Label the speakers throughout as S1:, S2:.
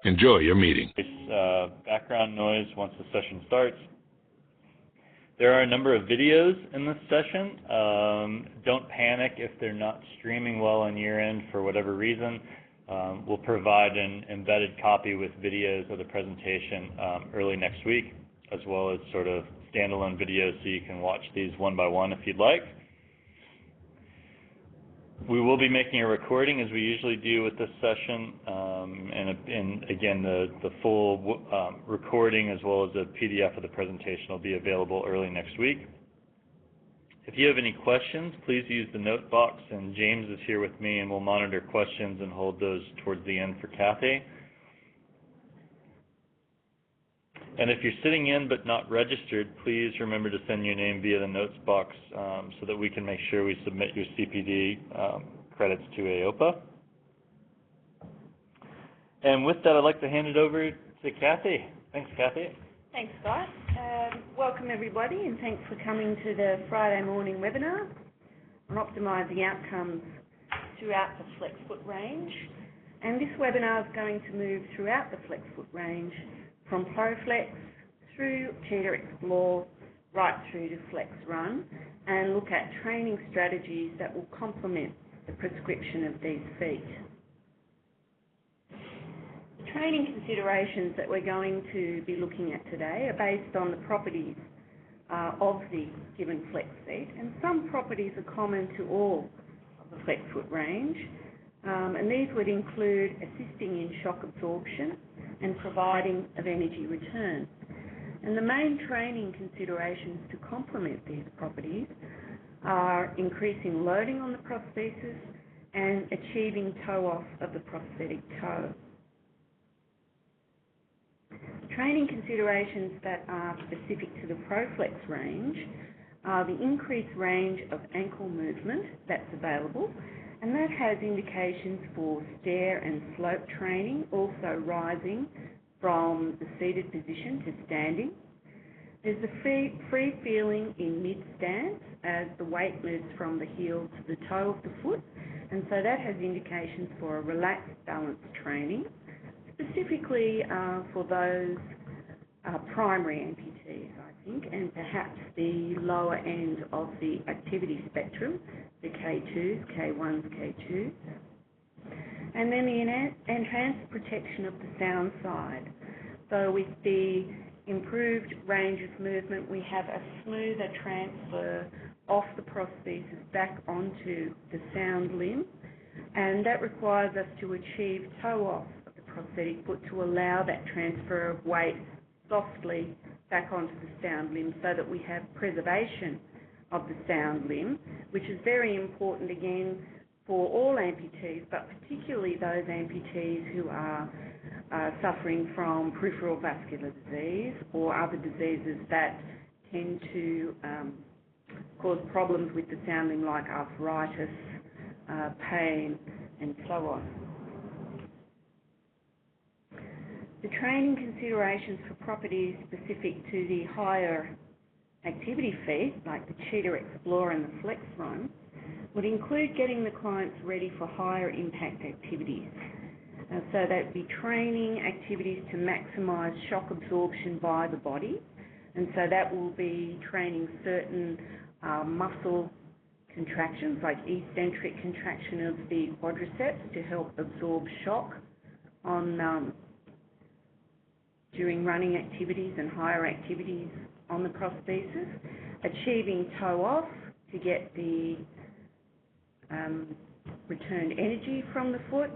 S1: Enjoy your meeting.
S2: Background noise once the session starts. There are a number of videos in this session. Don't panic if they're not streaming well on your end for whatever reason. We'll provide an embedded copy with videos of the presentation early next week, as well as sort of standalone videos so you can watch these one by one if you'd like. We will be making a recording as we usually do with this session, and again, the full recording as well as a PDF of the presentation will be available early next week. If you have any questions, please use the note box, and James is here with me and we'll monitor questions and hold those towards the end for Cathy. And if you're sitting in but not registered, please remember to send your name via the notes box so that we can make sure we submit your CPD credits to AOPA. And with that, I'd like to hand it over to Cathy. Thanks, Cathy.
S3: Thanks, Scott. Welcome, everybody, and thanks for coming to the Friday morning webinar on optimising outcomes throughout the flex foot range. And this webinar is going to move throughout the flex foot range from Proflex through Cheetah Xplore right through to Flex-Run, and look at training strategies that will complement the prescription of these feet. The training considerations that we're going to be looking at today are based on the properties of the given flex feet, and some properties are common to all of the flex foot range, and these would include assisting in shock absorption and providing of energy return. And the main training considerations to complement these properties are increasing loading on the prosthesis and achieving toe off of the prosthetic toe. Training considerations that are specific to the Proflex range are the increased range of ankle movement that's available, and that has indications for stair and slope training, also rising from the seated position to standing. There's a free feeling in mid-stance as the weight moves from the heel to the toe of the foot, and so that has indications for a relaxed balance training, specifically for those primary amputees, I think, and perhaps the lower end of the activity spectrum, the K2s, K1s, K2s. And then the enhanced protection of the sound side. So with the improved range of movement, we have a smoother transfer off the prosthesis back onto the sound limb, and that requires us to achieve toe off of the prosthetic foot to allow that transfer of weight softly back onto the sound limb so that we have preservation of the sound limb, which is very important again for all amputees, but particularly those amputees who are suffering from peripheral vascular disease or other diseases that tend to cause problems with the sound limb like arthritis, pain, and so on. The training considerations for properties specific to the higher activity feet, like the Cheetah Xplore and the Flex-Run, would include getting the clients ready for higher impact activities. So that would be training activities to maximise shock absorption by the body, and so that will be training certain muscle contractions like eccentric contraction of the quadriceps to help absorb shock on during running activities and higher activities on the prosthesis, achieving toe off to get the returned energy from the foot,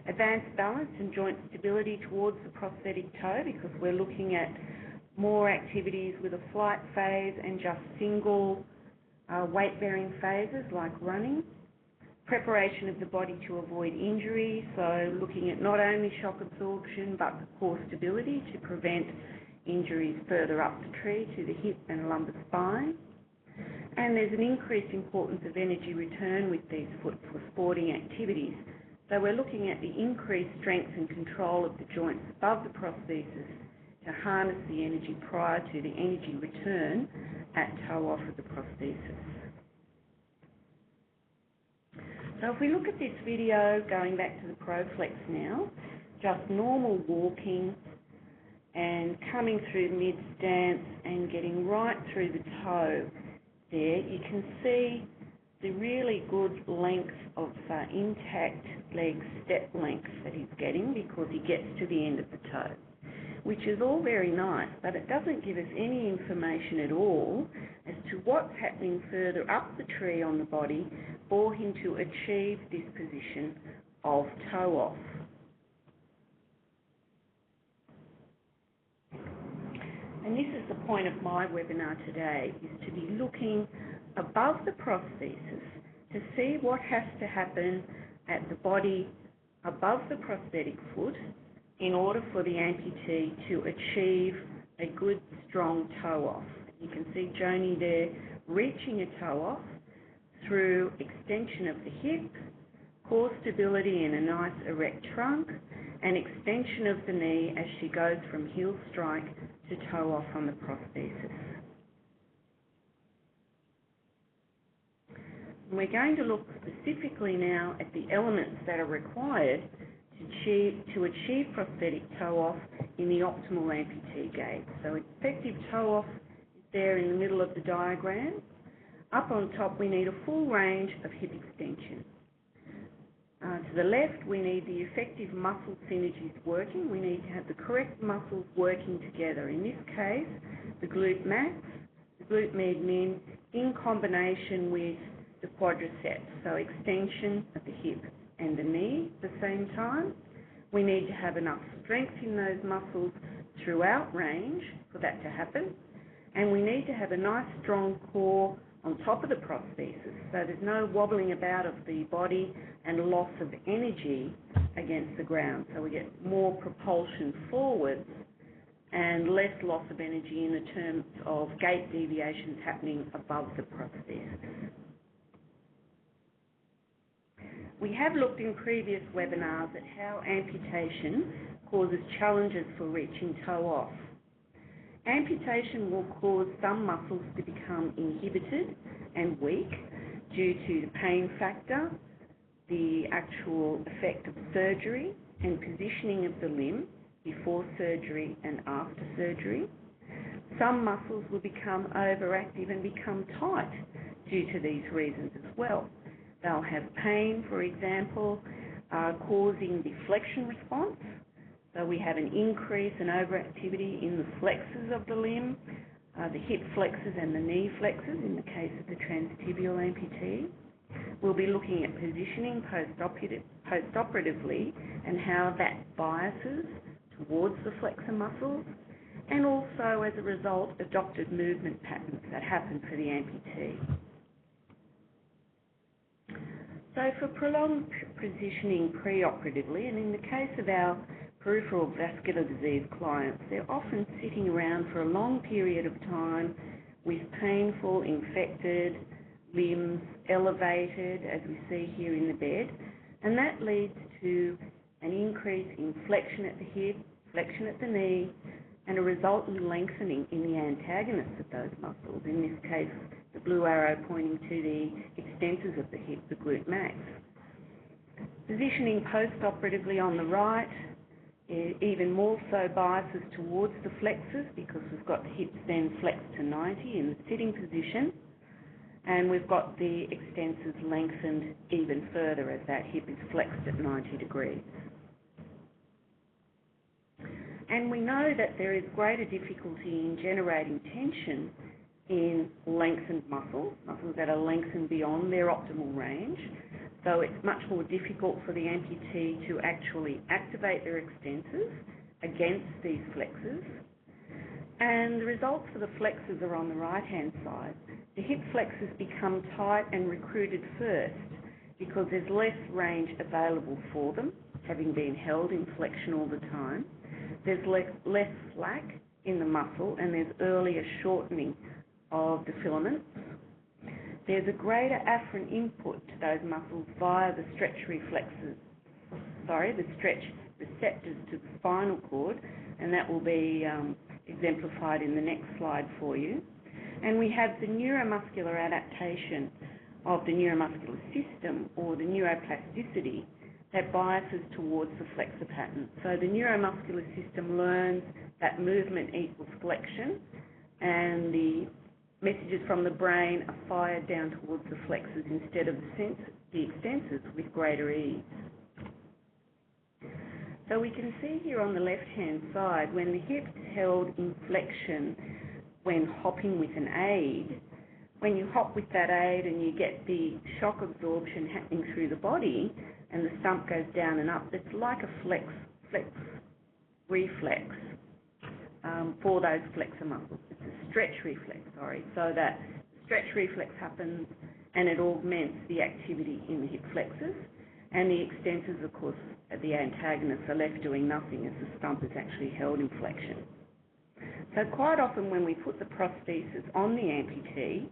S3: advanced balance and joint stability towards the prosthetic toe, because we're looking at more activities with a flight phase and just single weight-bearing phases like running. Preparation of the body to avoid injury, so looking at not only shock absorption but the core stability to prevent injuries further up the tree to the hip and lumbar spine. And there's an increased importance of energy return with these foot for sporting activities. So we're looking at the increased strength and control of the joints above the prosthesis to harness the energy prior to the energy return at toe off of the prosthesis. So if we look at this video, going back to the Proflex now, just normal walking and coming through mid-stance and getting right through the toe there, you can see the really good length of intact leg step length that he's getting because he gets to the end of the toe, which is all very nice, but it doesn't give us any information at all as to what's happening further up the tree on the body for him to achieve this position of toe off. And this is the point of my webinar today, is to be looking above the prosthesis to see what has to happen at the body above the prosthetic foot in order for the amputee to achieve a good, strong toe off. You can see Joni there reaching a toe off through extension of the hip, core stability in a nice erect trunk, and extension of the knee as she goes from heel strike to toe off on the prosthesis. And we're going to look specifically now at the elements that are required to achieve prosthetic toe off in the optimal amputee gait. So effective toe off is there in the middle of the diagram. Up on top we need a full range of hip extension. To the left, we need the effective muscle synergies working. We need to have the correct muscles working together. In this case, the glute max, the glute med min, in combination with the quadriceps, so extension of the hip and the knee at the same time. We need to have enough strength in those muscles throughout range for that to happen. And we need to have a nice strong core on top of the prosthesis, so there's no wobbling about of the body and loss of energy against the ground. So we get more propulsion forwards and less loss of energy in the terms of gait deviations happening above the prosthesis. We have looked in previous webinars at how amputation causes challenges for reaching toe off. Amputation will cause some muscles to become inhibited and weak due to the pain factor, the actual effect of surgery and positioning of the limb before surgery and after surgery. Some muscles will become overactive and become tight due to these reasons as well. They'll have pain, for example, causing the flexion response. So we have an increase in overactivity in the flexors of the limb, the hip flexors and the knee flexors in the case of the transtibial amputee. We'll be looking at positioning postoperatively and how that biases towards the flexor muscles, and also as a result adopted movement patterns that happen for the amputee. So for prolonged positioning preoperatively, and in the case of our peripheral vascular disease clients, they're often sitting around for a long period of time with painful, infected limbs, elevated, as we see here in the bed, and that leads to an increase in flexion at the hip, flexion at the knee, and a resultant lengthening in the antagonists of those muscles, in this case the blue arrow pointing to the extensors of the hip, the glute max. Positioning postoperatively on the right even more so biases towards the flexors because we've got the hips then flexed to 90 in the sitting position, and we've got the extensors lengthened even further as that hip is flexed at 90 degrees. And we know that there is greater difficulty in generating tension in lengthened muscles, muscles that are lengthened beyond their optimal range. So it's much more difficult for the amputee to actually activate their extensors against these flexors. And the results for the flexors are on the right-hand side. The hip flexors become tight and recruited first because there's less range available for them, having been held in flexion all the time. There's less slack in the muscle, and there's earlier shortening of the filaments. There's a greater afferent input to those muscles via the stretch receptors to the spinal cord, and that will be exemplified in the next slide for you. And we have the neuromuscular adaptation of the neuromuscular system, or the neuroplasticity, that biases towards the flexor pattern. So the neuromuscular system learns that movement equals flexion, and the messages from the brain are fired down towards the flexors instead of the extensors with greater ease. So we can see here on the left-hand side, when the hip is held in flexion when hopping with an aid, when you hop with that aid and you get the shock absorption happening through the body and the stump goes down and up, it's like a flex reflex for those flexor muscles. It's a stretch reflex, so that stretch reflex happens and it augments the activity in the hip flexors, and the extensors, of course, the antagonists, are left doing nothing as the stump is actually held in flexion. So quite often when we put the prosthesis on the amputee,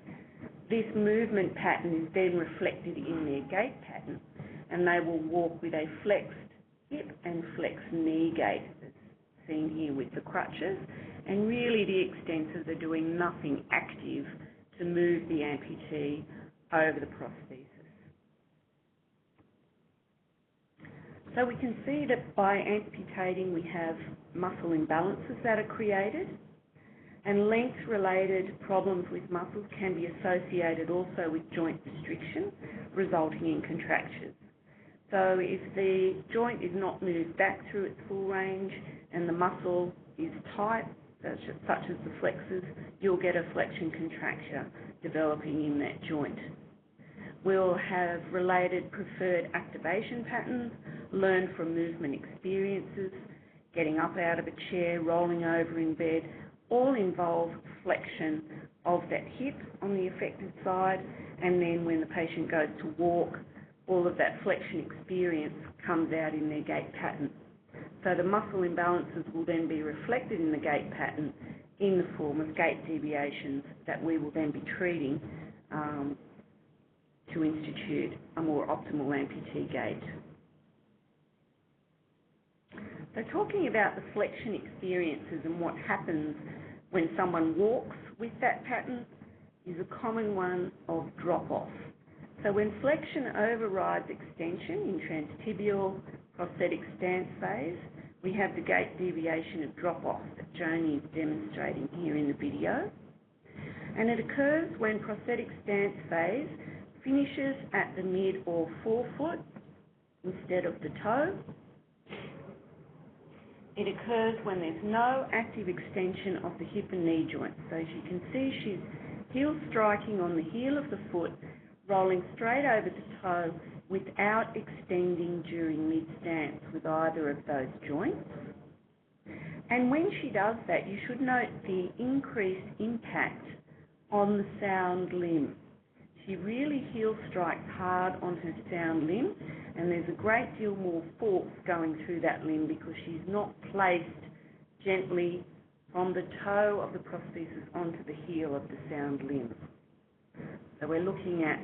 S3: this movement pattern is then reflected in their gait pattern, and they will walk with a flexed hip and flexed knee gait, as seen here with the crutches, and really the extensors are doing nothing active to move the amputee over the prosthesis. So we can see that by amputating we have muscle imbalances that are created, and length-related problems with muscles can be associated also with joint restriction, resulting in contractures. So if the joint is not moved back through its full range and the muscle is tight, such as the flexors, you'll get a flexion contracture developing in that joint. We'll have related preferred activation patterns, learned from movement experiences, getting up out of a chair, rolling over in bed, all involve flexion of that hip on the affected side, and then when the patient goes to walk, all of that flexion experience comes out in their gait pattern. So the muscle imbalances will then be reflected in the gait pattern in the form of gait deviations that we will then be treating to institute a more optimal amputee gait. So talking about the flexion experiences and what happens when someone walks with that pattern is a common one of drop-off. So when flexion overrides extension in transtibial prosthetic stance phase, we have the gait deviation of drop-off that Joni is demonstrating here in the video. And it occurs when prosthetic stance phase finishes at the mid or forefoot instead of the toe. It occurs when there's no active extension of the hip and knee joints. So as you can see, she's heel striking on the heel of the foot, rolling straight over the toe without extending during mid-stance with either of those joints. And when she does that, you should note the increased impact on the sound limb. She really heel strikes hard on her sound limb, and there's a great deal more force going through that limb because she's not placed gently from the toe of the prosthesis onto the heel of the sound limb. So we're looking at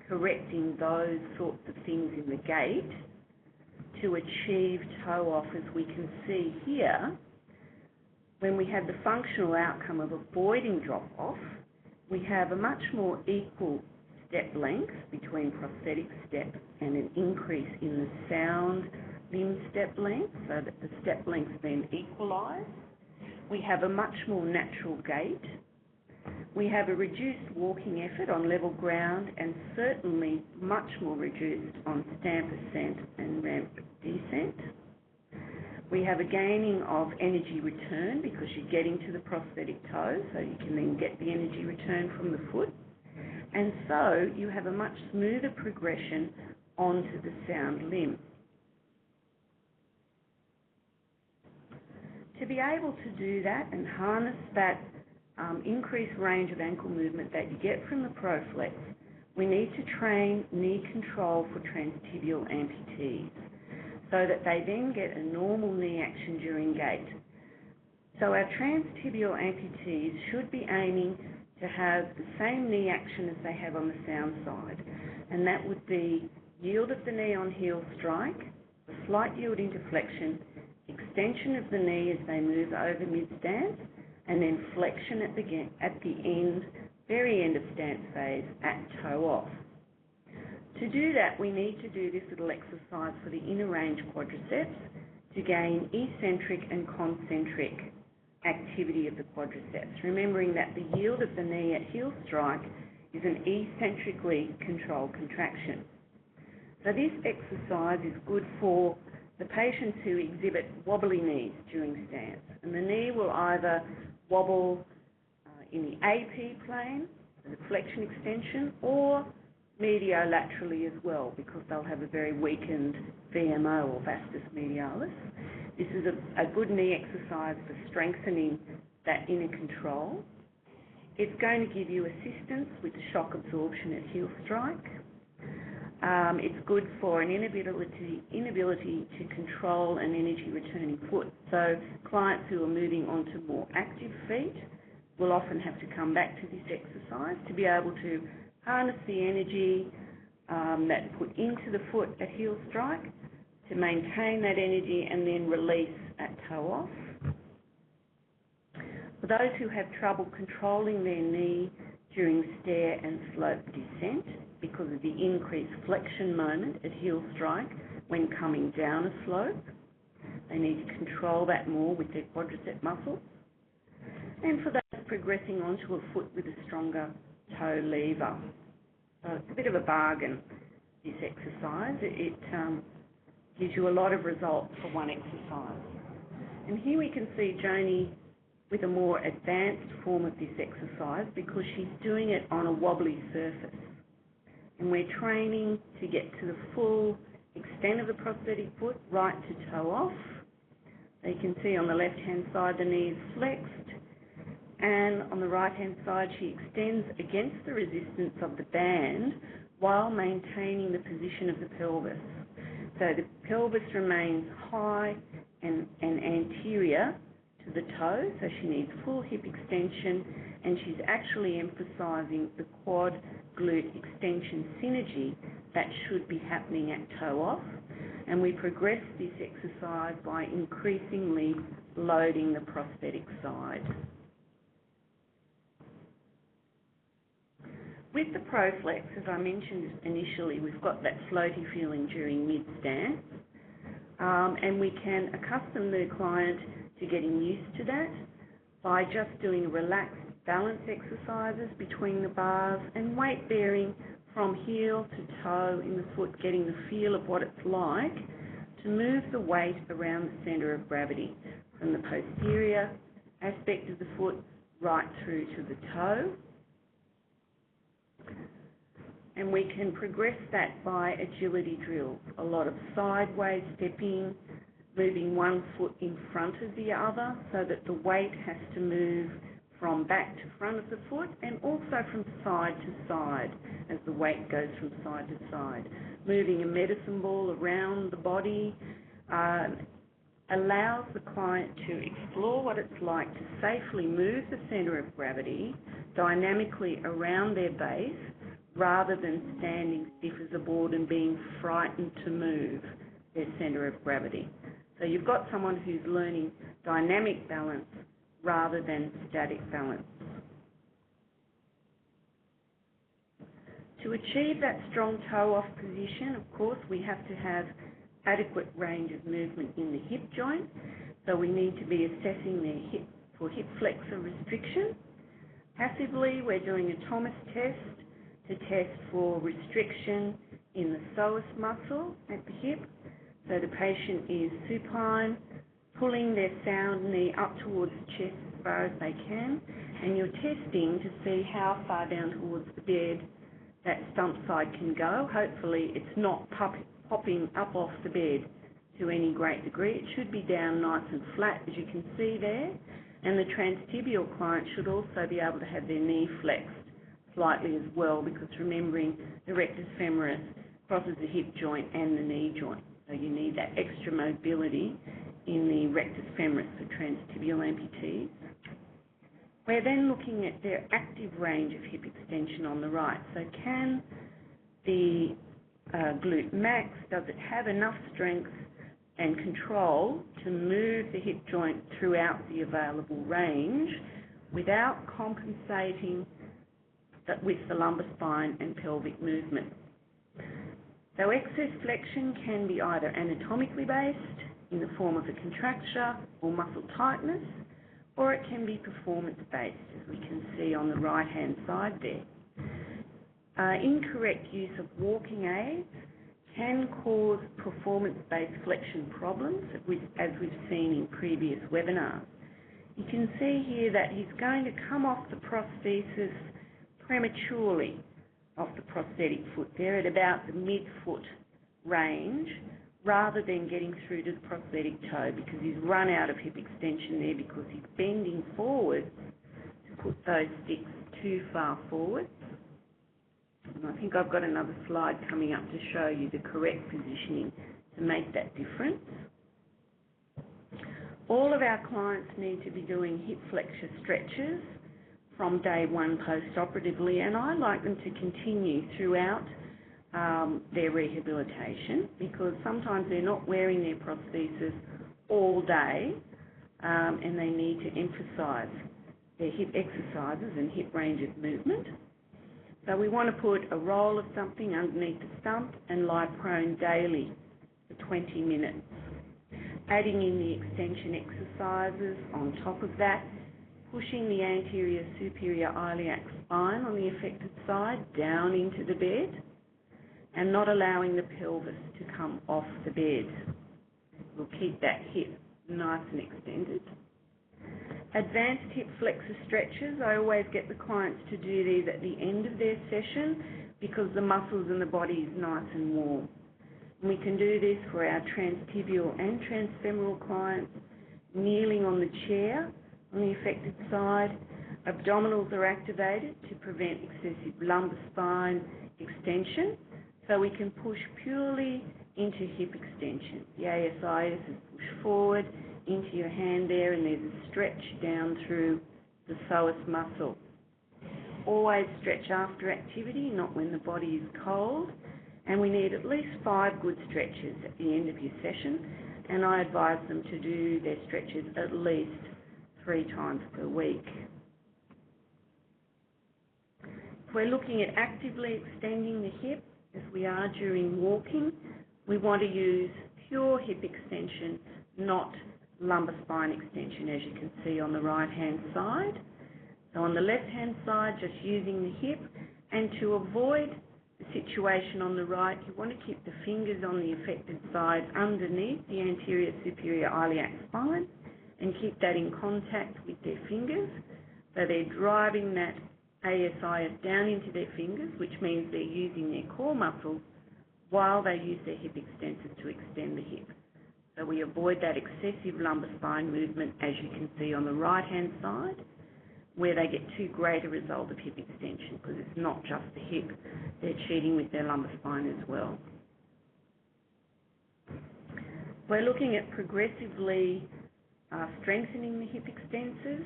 S3: correcting those sorts of things in the gait to achieve toe off, as we can see here. When we have the functional outcome of avoiding drop-off, we have a much more equal step length between prosthetic step and an increase in the sound limb step length, so that the step lengths then equalise. We have a much more natural gait. We have a reduced walking effort on level ground, and certainly much more reduced on stamp ascent and ramp descent. We have a gaining of energy return because you're getting to the prosthetic toe, so you can then get the energy return from the foot. And so you have a much smoother progression onto the sound limb. To be able to do that and harness that increased range of ankle movement that you get from the Proflex, we need to train knee control for transtibial amputees so that they then get a normal knee action during gait. So our transtibial amputees should be aiming to have the same knee action as they have on the sound side, and that would be yield of the knee on heel strike, a slight yield into flexion, extension of the knee as they move over mid-stance, and then flexion at the end, very end of stance phase at toe off. To do that, we need to do this little exercise for the inner range quadriceps to gain eccentric and concentric activity of the quadriceps, remembering that the yield of the knee at heel strike is an eccentrically controlled contraction. So this exercise is good for the patients who exhibit wobbly knees during stance, and the knee will either wobble in the AP plane, the flexion extension, or mediolaterally as well, because they'll have a very weakened VMO or vastus medialis. This is a good knee exercise for strengthening that inner control. It's going to give you assistance with the shock absorption at heel strike. It's good for an inability to control an energy returning foot. So clients who are moving onto more active feet will often have to come back to this exercise to be able to harness the energy that's put into the foot at heel strike, to maintain that energy and then release at toe off. For those who have trouble controlling their knee during stair and slope descent because of the increased flexion moment at heel strike when coming down a slope, they need to control that more with their quadricep muscles. And for those progressing onto a foot with a stronger toe lever. So it's a bit of a bargain, this exercise. It gives you a lot of results for one exercise. And here we can see Joni with a more advanced form of this exercise because she's doing it on a wobbly surface. And we're training to get to the full extent of the prosthetic foot, right to toe off. So you can see on the left-hand side the knee is flexed, and on the right-hand side she extends against the resistance of the band while maintaining the position of the pelvis. So the pelvis remains high and anterior to the toe, so she needs full hip extension, and she's actually emphasising the quad glute extension synergy that should be happening at toe off. And we progress this exercise by increasingly loading the prosthetic side. With the Proflex, as I mentioned initially, we've got that floaty feeling during mid-stance, and we can accustom the client to getting used to that by just doing relaxed balance exercises between the bars and weight bearing from heel to toe in the foot, getting the feel of what it's like to move the weight around the centre of gravity from the posterior aspect of the foot right through to the toe. And we can progress that by agility drills, a lot of sideways stepping, moving one foot in front of the other so that the weight has to move from back to front of the foot and also from side to side as the weight goes from side to side. Moving a medicine ball around the body allows the client to explore what it's like to safely move the centre of gravity dynamically around their base rather than standing stiff as a board and being frightened to move their centre of gravity. So you've got someone who's learning dynamic balance rather than static balance. To achieve that strong toe-off position, of course, we have to have adequate range of movement in the hip joint, so we need to be assessing their hip for hip flexor restriction. Passively, we're doing a Thomas test to test for restriction in the psoas muscle at the hip. So the patient is supine, pulling their sound knee up towards the chest as far as they can, and you're testing to see how far down towards the bed that stump side can go. Hopefully it's not popping up off the bed to any great degree. It should be down nice and flat, as you can see there. And the transtibial client should also be able to have their knee flexed slightly as well, because remembering the rectus femoris crosses the hip joint and the knee joint. So you need that extra mobility in the rectus femoris for transtibial amputees. We're then looking at their active range of hip extension on the right. So can the glute max, does it have enough strength and control to move the hip joint throughout the available range without compensating with the lumbar spine and pelvic movement? So excess flexion can be either anatomically based in the form of a contracture or muscle tightness, or it can be performance-based, as we can see on the right-hand side there. Incorrect use of walking aids can cause performance-based flexion problems, as we've seen in previous webinars. You can see here that he's going to come off the prosthesis prematurely off the prosthetic foot there at about the mid-foot range, rather than getting through to the prosthetic toe, because he's run out of hip extension there because he's bending forward to put those sticks too far forward. And I think I've got another slide coming up to show you the correct positioning to make that difference. All of our clients need to be doing hip flexor stretches from day one postoperatively, and I like them to continue throughout their rehabilitation, because sometimes they're not wearing their prosthesis all day, and they need to emphasise their hip exercises and hip range of movement. So we want to put a roll of something underneath the stump and lie prone daily for 20 minutes. Adding in the extension exercises on top of that, pushing the anterior superior iliac spine on the affected side down into the bed, and not allowing the pelvis to come off the bed. We'll keep that hip nice and extended. Advanced hip flexor stretches, I always get the clients to do these at the end of their session because the muscles in the body is nice and warm. And we can do this for our transtibial and transfemoral clients, kneeling on the chair on the affected side. Abdominals are activated to prevent excessive lumbar spine extension, so we can push purely into hip extension. The ASIS is pushed forward into your hand there, and there's a stretch down through the psoas muscle. Always stretch after activity, not when the body is cold, and we need at least 5 good stretches at the end of your session, and I advise them to do their stretches at least 3 times per week. If we're looking at actively extending the hip, as we are during walking, we want to use pure hip extension, not lumbar spine extension, as you can see on the right-hand side. So on the left-hand side, just using the hip, and to avoid the situation on the right, you want to keep the fingers on the affected side underneath the anterior superior iliac spine, and keep that in contact with their fingers, so they're driving that ASIS down into their fingers, which means they're using their core muscles while they use their hip extensors to extend the hip. So we avoid that excessive lumbar spine movement, as you can see on the right-hand side, where they get too great a result of hip extension, because it's not just the hip, they're cheating with their lumbar spine as well. We're looking at progressively strengthening the hip extensors.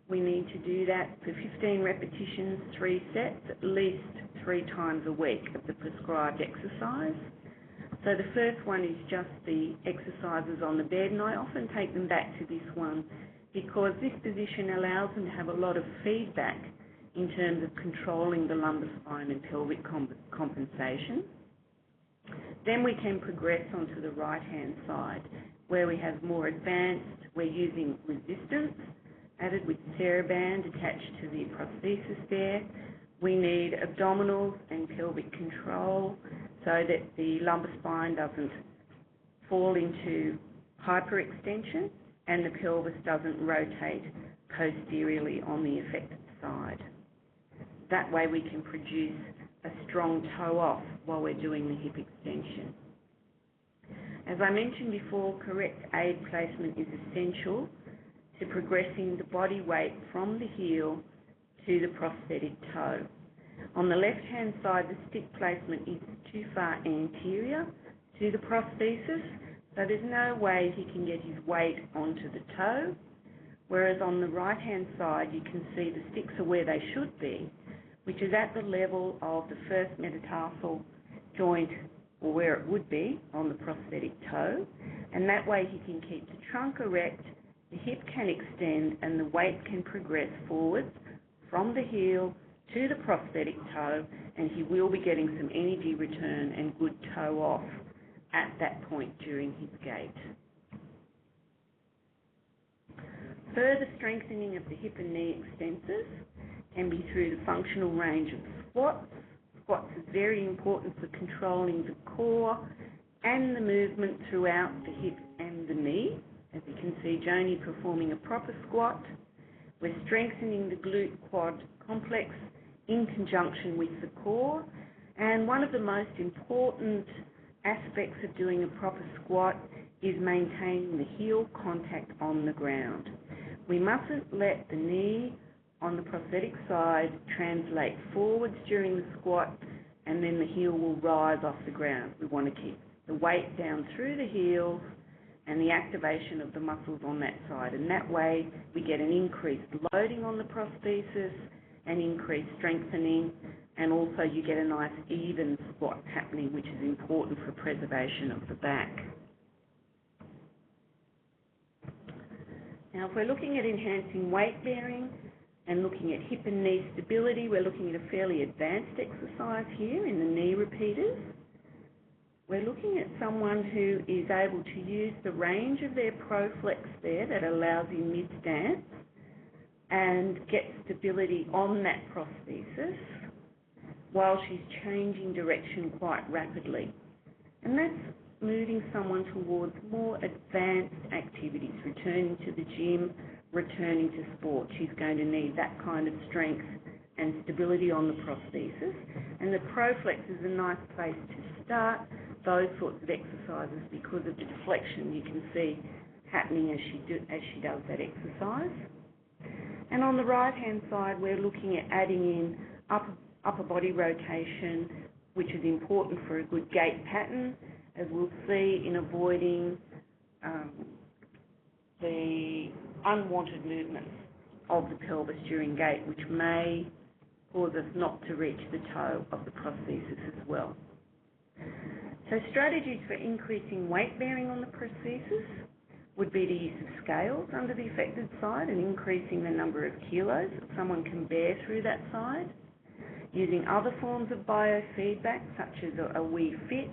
S3: We need to do that for 15 repetitions, 3 sets, at least 3 times a week of the prescribed exercise. So the first one is just the exercises on the bed, and I often take them back to this one because this position allows them to have a lot of feedback in terms of controlling the lumbar spine and pelvic compensation. Then we can progress onto the right-hand side, where we have more advanced, we're using resistance added with TheraBand attached to the prosthesis there. We need abdominals and pelvic control so that the lumbar spine doesn't fall into hyperextension and the pelvis doesn't rotate posteriorly on the affected side. That way we can produce a strong toe off while we're doing the hip extension. As I mentioned before, correct aid placement is essential to progressing the body weight from the heel to the prosthetic toe. On the left-hand side, the stick placement is too far anterior to the prosthesis, so there's no way he can get his weight onto the toe, whereas on the right-hand side, you can see the sticks are where they should be, which is at the level of the first metatarsal joint, or where it would be on the prosthetic toe, and that way he can keep the trunk erect, the hip can extend, and the weight can progress forwards from the heel to the prosthetic toe, and he will be getting some energy return and good toe off at that point during his gait. Further strengthening of the hip and knee extensors can be through the functional range of squats. Squats is very important for controlling the core and the movement throughout the hip and the knee. As you can see, Joni performing a proper squat. We're strengthening the glute quad complex in conjunction with the core. And one of the most important aspects of doing a proper squat is maintaining the heel contact on the ground. We mustn't let the knee on the prosthetic side translate forwards during the squat and then the heel will rise off the ground. We want to keep the weight down through the heels and the activation of the muscles on that side. And that way we get an increased loading on the prosthesis, an increased strengthening, and also you get a nice even squat happening, which is important for preservation of the back. Now, if we're looking at enhancing weight bearing and looking at hip and knee stability, we're looking at a fairly advanced exercise here in the knee repeaters. We're looking at someone who is able to use the range of their Proflex there that allows him mid-stance and get stability on that prosthesis while she's changing direction quite rapidly. And that's moving someone towards more advanced activities, returning to the gym, returning to sport. She's going to need that kind of strength and stability on the prosthesis. And the Proflex is a nice place to start those sorts of exercises because of the deflection you can see happening as she does that exercise. And on the right-hand side, we're looking at adding in upper body rotation, which is important for a good gait pattern, as we'll see in avoiding the unwanted movements of the pelvis during gait, which may cause us not to reach the toe of the prosthesis as well. So strategies for increasing weight bearing on the prosthesis would be the use of scales under the affected side and increasing the number of kilos that someone can bear through that side, using other forms of biofeedback such as a Wii Fit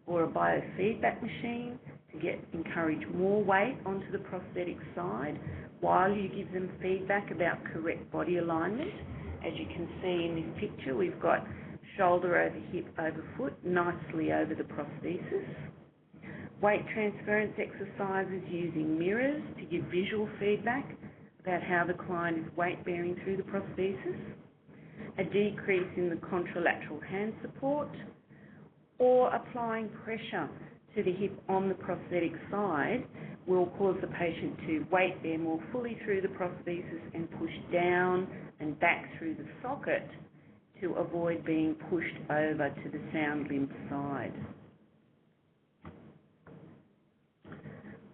S3: or a biofeedback machine to encourage more weight onto the prosthetic side while you give them feedback about correct body alignment. As you can see in this picture, we've got shoulder over hip over foot, nicely over the prosthesis. Weight transference exercises using mirrors to give visual feedback about how the client is weight bearing through the prosthesis. A decrease in the contralateral hand support, or applying pressure to the hip on the prosthetic side will cause the patient to weight bear more fully through the prosthesis and push down and back through the socket to avoid being pushed over to the sound limb side.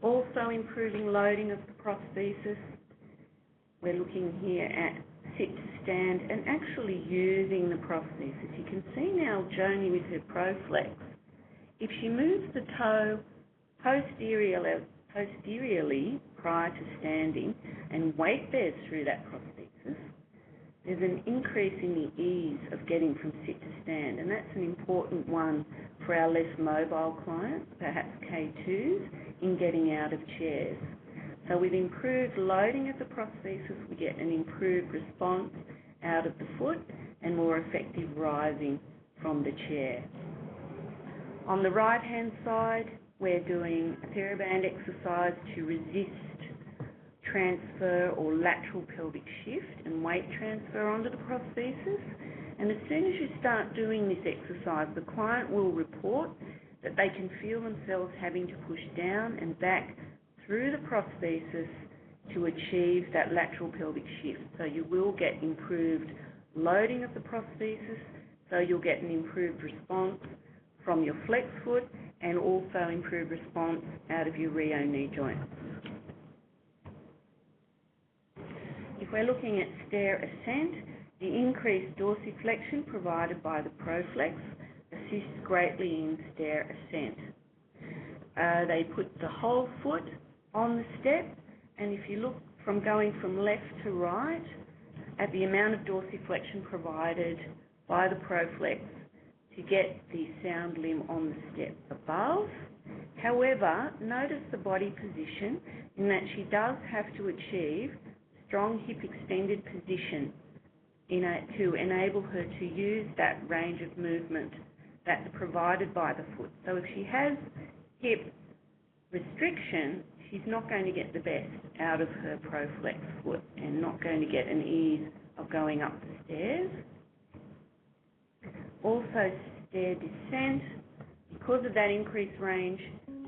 S3: Also improving loading of the prosthesis. We're looking here at sit to stand and actually using the prosthesis. You can see now Joni with her Proflex. If she moves the toe posteriorly prior to standing and weight bears through that prosthesis, there's an increase in the ease of getting from sit to stand, and that's an important one for our less mobile clients, perhaps K2s, in getting out of chairs. So with improved loading of the prosthesis, we get an improved response out of the foot and more effective rising from the chair. On the right-hand side, we're doing a TheraBand exercise to resist transfer or lateral pelvic shift and weight transfer onto the prosthesis. And as soon as you start doing this exercise, the client will report that they can feel themselves having to push down and back through the prosthesis to achieve that lateral pelvic shift. So you will get improved loading of the prosthesis, so you'll get an improved response from your flex foot and also improved response out of your Rio knee joints. If we're looking at Stair Ascent, the increased dorsiflexion provided by the Proflex assists greatly in Stair Ascent. They put the whole foot on the step, and if you look from going from left to right at the amount of dorsiflexion provided by the Proflex to get the sound limb on the step above. However, notice the body position in that she does have to achieve strong hip extended position to enable her to use that range of movement that's provided by the foot. So if she has hip restriction, she's not going to get the best out of her Proflex foot and not going to get an ease of going up the stairs. Also, stair descent, because of that increased range,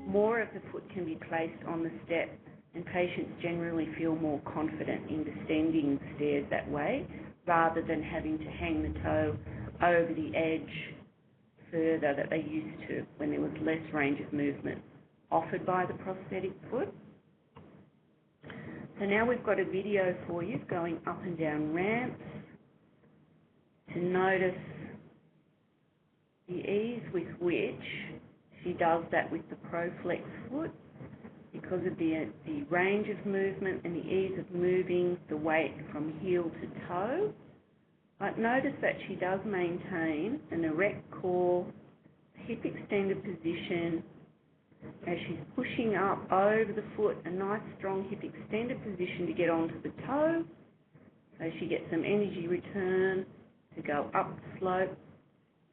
S3: more of the foot can be placed on the step, and patients generally feel more confident in descending the stairs that way, rather than having to hang the toe over the edge further that they used to when there was less range of movement offered by the prosthetic foot. So now we've got a video for you going up and down ramps to notice the ease with which she does that with the Proflex foot, because of the range of movement and the ease of moving the weight from heel to toe. But notice that she does maintain an erect core, hip extended position, as she's pushing up over the foot, a nice strong hip extended position to get onto the toe, so she gets some energy return to go up the slope,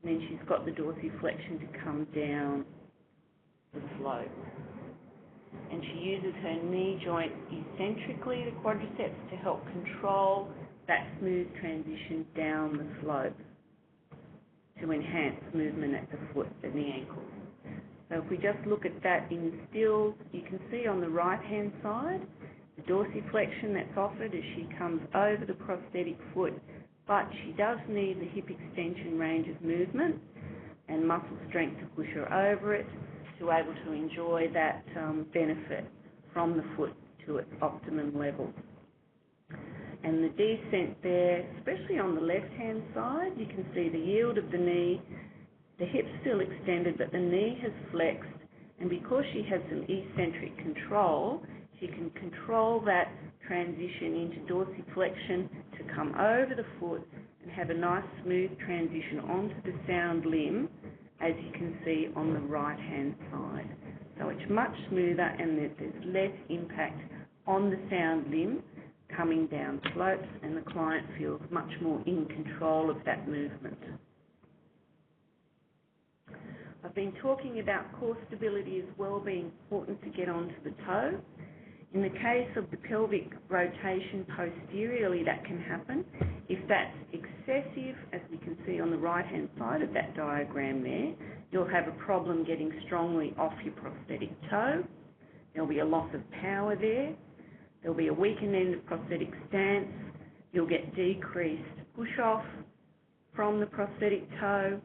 S3: and then she's got the dorsiflexion to come down the slope. And she uses her knee joint eccentrically, the quadriceps, to help control that smooth transition down the slope to enhance movement at the foot and the ankles. So if we just look at that in stills, you can see on the right-hand side the dorsiflexion that's offered as she comes over the prosthetic foot, but she does need the hip extension range of movement and muscle strength to push her over it, to be able to enjoy that benefit from the foot to its optimum level. And the descent there, especially on the left-hand side, you can see the yield of the knee. The hip's still extended, but the knee has flexed, and because she has some eccentric control, she can control that transition into dorsiflexion to come over the foot and have a nice smooth transition onto the sound limb, as you can see on the right-hand side. So it's much smoother, and there's less impact on the sound limb coming down slopes, and the client feels much more in control of that movement. I've been talking about core stability as well being important to get onto the toe. In the case of the pelvic rotation posteriorly, that can happen. If that's excessive, as we can see on the right-hand side of that diagram there, you'll have a problem getting strongly off your prosthetic toe. There'll be a loss of power there. There'll be a weakened end of prosthetic stance. You'll get decreased push-off from the prosthetic toe.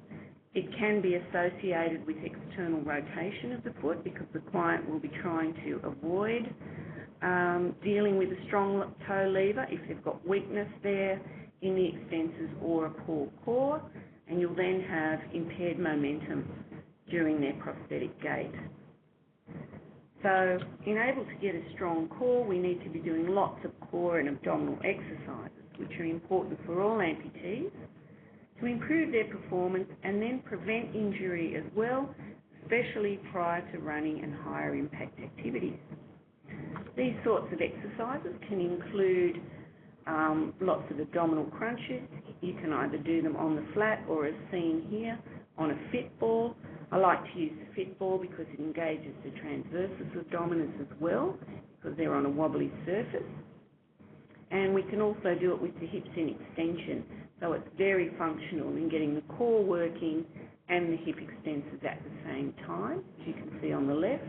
S3: It can be associated with external rotation of the foot, because the client will be trying to avoid dealing with a strong toe lever if they've got weakness there in the extensors or a poor core, and you'll then have impaired momentum during their prosthetic gait. So, in able to get a strong core, we need to be doing lots of core and abdominal exercises, which are important for all amputees, to improve their performance and then prevent injury as well, especially prior to running and higher impact activities. These sorts of exercises can include lots of abdominal crunches. You can either do them on the flat or, as seen here, on a fit ball. I like to use the fit ball because it engages the transversus abdominis as well, because they're on a wobbly surface. And we can also do it with the hips in extension, so it's very functional in getting the core working and the hip extensors at the same time, as you can see on the left.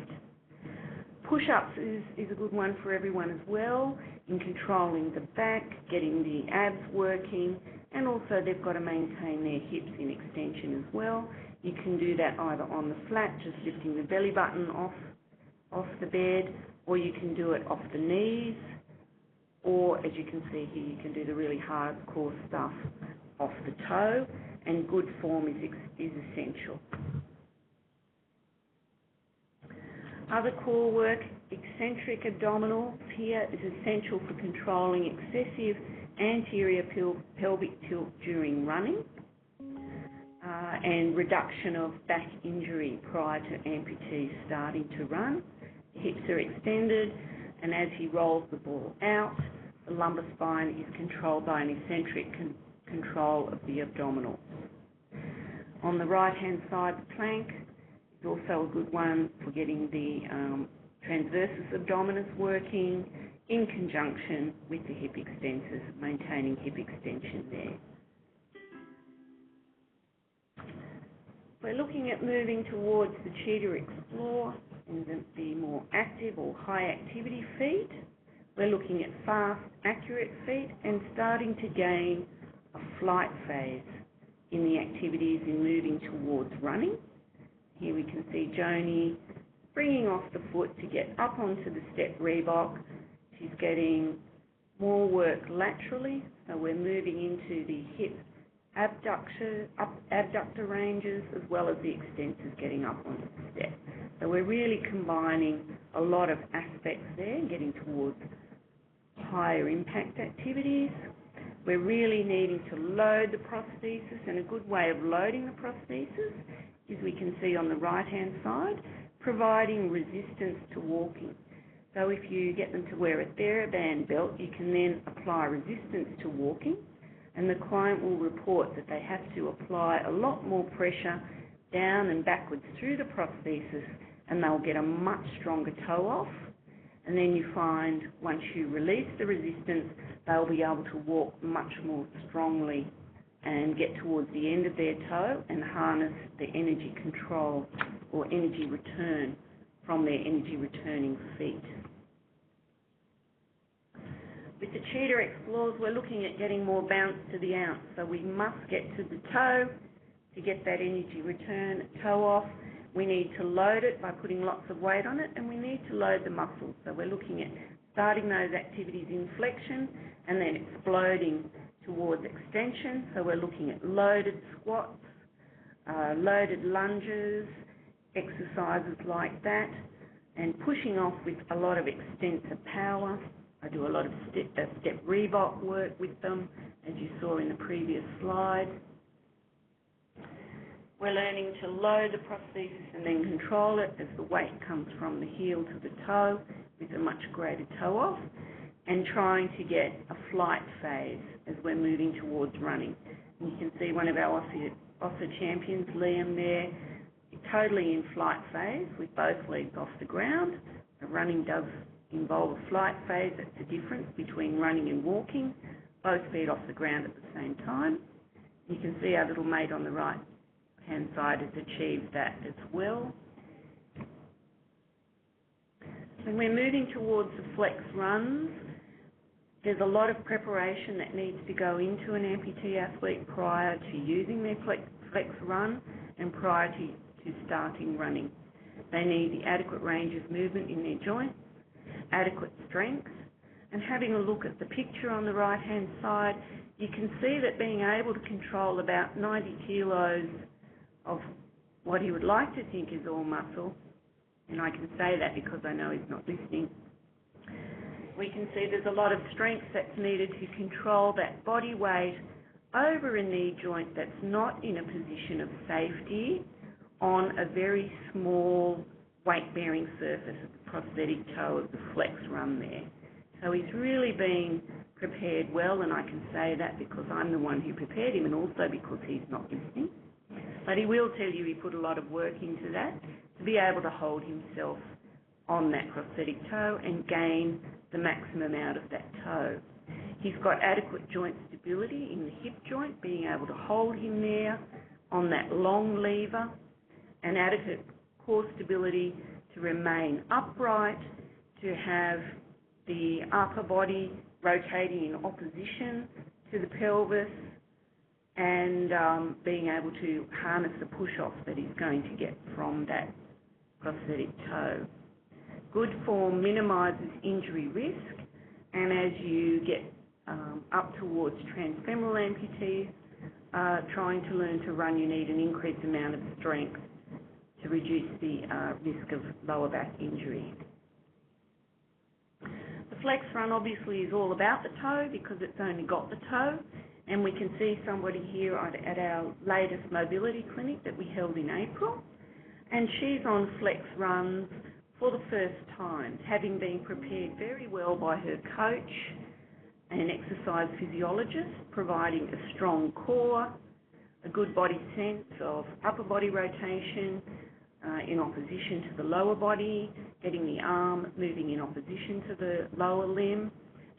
S3: Push-ups is a good one for everyone as well, in controlling the back, getting the abs working, and also they've got to maintain their hips in extension as well. You can do that either on the flat, just lifting the belly button off the bed, or you can do it off the knees, or as you can see here, you can do the really hardcore stuff off the toe, and good form is essential. Other core work, eccentric abdominals here is essential for controlling excessive anterior pelvic tilt during running. and reduction of back injury prior to amputees starting to run. The hips are extended, and as he rolls the ball out, the lumbar spine is controlled by an eccentric control of the abdominal. On the right-hand side, the plank is also a good one for getting the transversus abdominis working in conjunction with the hip extensors, maintaining hip extension there. We're looking at moving towards the Cheetah Xplore and the more active or high activity feet. We're looking at fast, accurate feet and starting to gain a flight phase in the activities in moving towards running. Here we can see Joni bringing off the foot to get up onto the step reebok. She's getting more work laterally, so we're moving into the hip abductor ranges as well as the extensors getting up onto the step. So we're really combining a lot of aspects there, getting towards higher impact activities. We're really needing to load the prosthesis, and a good way of loading the prosthesis is we can see on the right-hand side, providing resistance to walking. So if you get them to wear a TheraBand belt, you can then apply resistance to walking, and the client will report that they have to apply a lot more pressure down and backwards through the prosthesis, and they'll get a much stronger toe off. And then you find once you release the resistance, they'll be able to walk much more strongly and get towards the end of their toe and harness the energy control or energy return from their energy returning feet. With the Cheetah Xplores, we're looking at getting more bounce to the ounce. So we must get to the toe to get that energy return toe off. We need to load it by putting lots of weight on it, and we need to load the muscles. So we're looking at starting those activities in flexion and then exploding towards extension. So we're looking at loaded squats, loaded lunges, exercises like that, and pushing off with a lot of extensor power. I do a lot of step reebok work with them, as you saw in the previous slide. We're learning to load the prosthesis and then control it as the weight comes from the heel to the toe with a much greater toe off, and trying to get a flight phase as we're moving towards running. And you can see one of our Össur champions, Liam, there, totally in flight phase with both legs off the ground. Running does involve a flight phase. That's the difference between running and walking. Both feet off the ground at the same time. You can see our little mate on the right-hand side has achieved that as well. When we're moving towards the flex runs, there's a lot of preparation that needs to go into an amputee athlete prior to using their flex run and prior to starting running. They need the adequate range of movement in their joints, adequate strength, and having a look at the picture on the right-hand side, you can see that being able to control about 90 kilos of what he would like to think is all muscle, and I can say that because I know he's not listening. We can see there's a lot of strength that's needed to control that body weight over a knee joint that's not in a position of safety on a very small weight-bearing surface of the prosthetic toe of the flex run there. So he's really been prepared well, and I can say that because I'm the one who prepared him and also because he's not listening. But he will tell you he put a lot of work into that to be able to hold himself on that prosthetic toe and gain the maximum out of that toe. He's got adequate joint stability in the hip joint, being able to hold him there on that long lever, and adequate core stability to remain upright, to have the upper body rotating in opposition to the pelvis, and being able to harness the push-off that he's going to get from that prosthetic toe. Good form minimises injury risk, and as you get up towards transfemoral amputees, trying to learn to run, you need an increased amount of strength to reduce the risk of lower back injury. The flex run obviously is all about the toe because it's only got the toe, And we can see somebody here at our latest mobility clinic that we held in April. And she's on flex runs for the first time, having been prepared very well by her coach, an exercise physiologist, providing a strong core, a good body sense of upper body rotation in opposition to the lower body, getting the arm moving in opposition to the lower limb,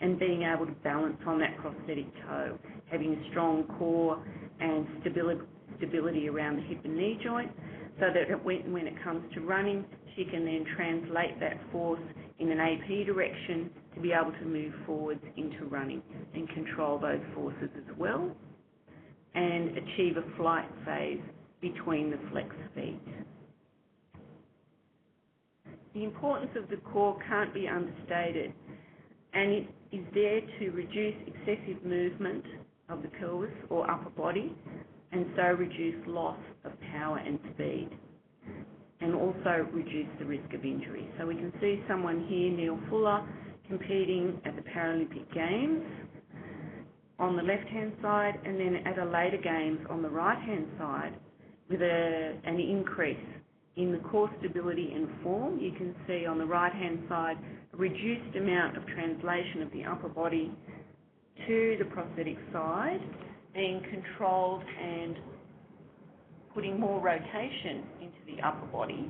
S3: and being able to balance on that prosthetic toe, having a strong core and stability around the hip and knee joint, so that when it comes to running, she can then translate that force in an AP direction to be able to move forwards into running and control those forces as well, and achieve a flight phase between the flex feet. The importance of the core can't be understated, and it is there to reduce excessive movement of the pelvis or upper body, and so reduce loss of power and speed, and also reduce the risk of injury. So we can see someone here, Neil Fuller, competing at the Paralympic Games on the left-hand side, and then at a later Games on the right-hand side with an increase in the core stability and form. You can see on the right-hand side a reduced amount of translation of the upper body to the prosthetic side, being controlled and putting more rotation into the upper body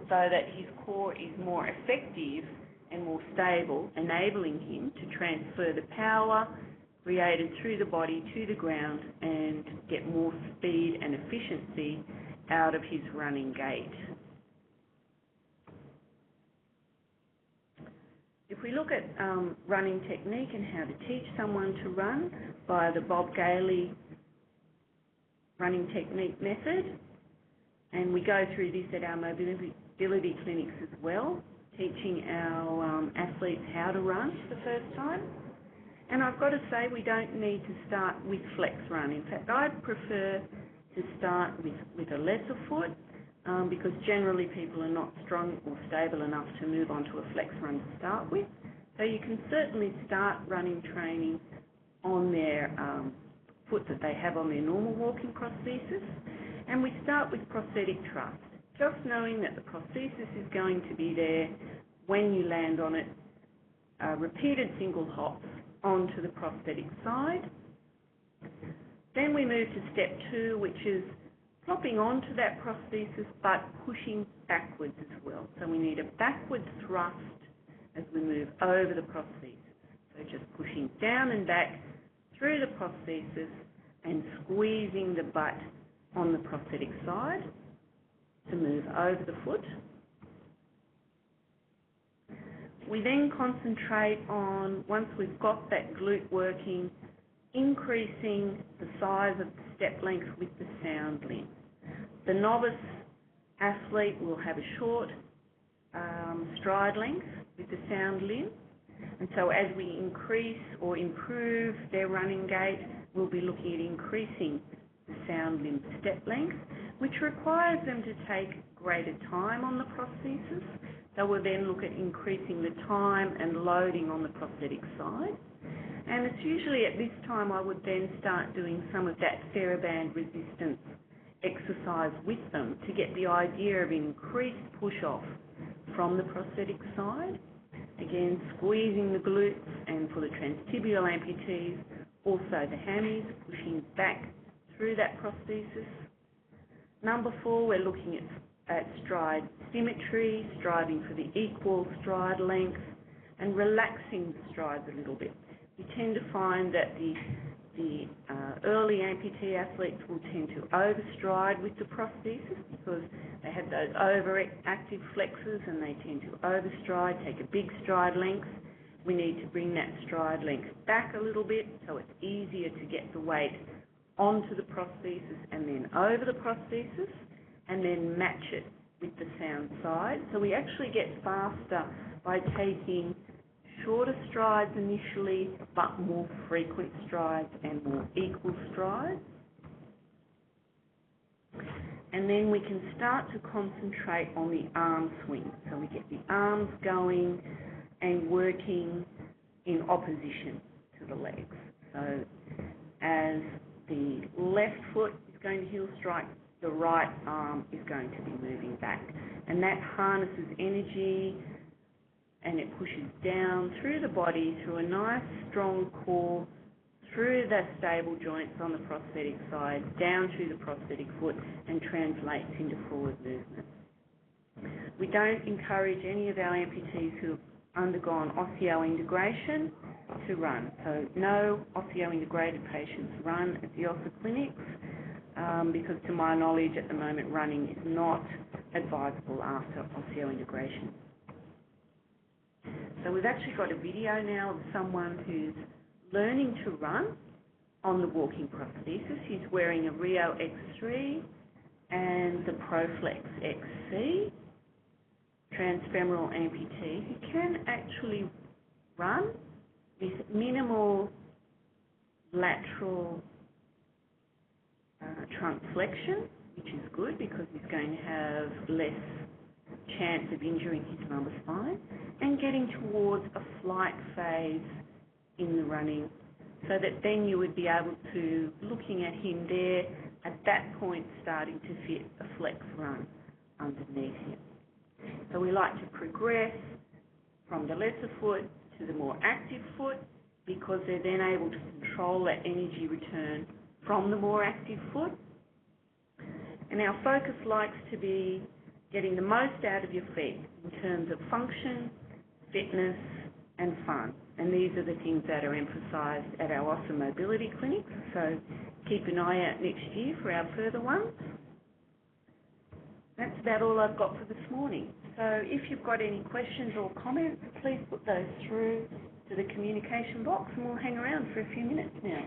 S3: so that his core is more effective and more stable, enabling him to transfer the power created through the body to the ground and get more speed and efficiency out of his running gait. If we look at running technique and how to teach someone to run by the Bob Gailey running technique method, and we go through this at our mobility clinics as well, teaching our athletes how to run for the first time. And I've got to say, we don't need to start with flex run. In fact, I'd prefer to start with a lesser foot because generally people are not strong or stable enough to move onto a flex run to start with. So you can certainly start running training on their foot that they have on their normal walking prosthesis. And we start with prosthetic trust, just knowing that the prosthesis is going to be there when you land on it, repeated single hops onto the prosthetic side. Then we move to step 2, which is flopping onto that prosthesis but pushing backwards as well. So we need a backward thrust as we move over the prosthesis. So just pushing down and back through the prosthesis and squeezing the butt on the prosthetic side to move over the foot. We then concentrate on, once we've got that glute working, increasing the size of the step length with the sound limb. The novice athlete will have a short stride length with the sound limb, and so as we increase or improve their running gait, we'll be looking at increasing the sound limb step length, which requires them to take greater time on the prosthesis. So we'll then look at increasing the time and loading on the prosthetic side. And it's usually at this time I would then start doing some of that TheraBand resistance exercise with them to get the idea of increased push-off from the prosthetic side. Again, squeezing the glutes, and for the transtibial amputees, also the hammies, pushing back through that prosthesis. Number 4, we're looking at stride symmetry, striving for the equal stride length, and relaxing the strides a little bit. We tend to find that the early amputee athletes will tend to overstride with the prosthesis because they have those overactive flexors and they tend to overstride, take a big stride length. We need to bring that stride length back a little bit so it's easier to get the weight onto the prosthesis and then over the prosthesis and then match it with the sound side. So we actually get faster by taking shorter strides initially, but more frequent strides and more equal strides. And then we can start to concentrate on the arm swing. So we get the arms going and working in opposition to the legs. So as the left foot is going to heel strike, the right arm is going to be moving back. And that harnesses energy and it pushes down through the body, through a nice strong core, through the stable joints on the prosthetic side, down through the prosthetic foot, and translates into forward movement. We don't encourage any of our amputees who have undergone osseointegration to run. So no osseointegrated patients run at the Össur clinics because to my knowledge at the moment running is not advisable after osseointegration. So we've actually got a video now of someone who's learning to run on the walking prosthesis. He's wearing a Rio X3 and the Proflex XC, transfemoral amputee, who can actually run with minimal lateral trunk flexion, which is good because he's going to have less chance of injuring his lumbar spine, and getting towards a flight phase in the running, so that then you would be able to, looking at him there, at that point starting to fit a flex run underneath him. So we like to progress from the lesser foot to the more active foot because they're then able to control that energy return from the more active foot. And our focus likes to be getting the most out of your feet in terms of function, fitness and fun. And these are the things that are emphasised at our Össur mobility clinics, so keep an eye out next year for our further ones. That's about all I've got for this morning. So if you've got any questions or comments, please put those through to the communication box and we'll hang around for a few minutes now.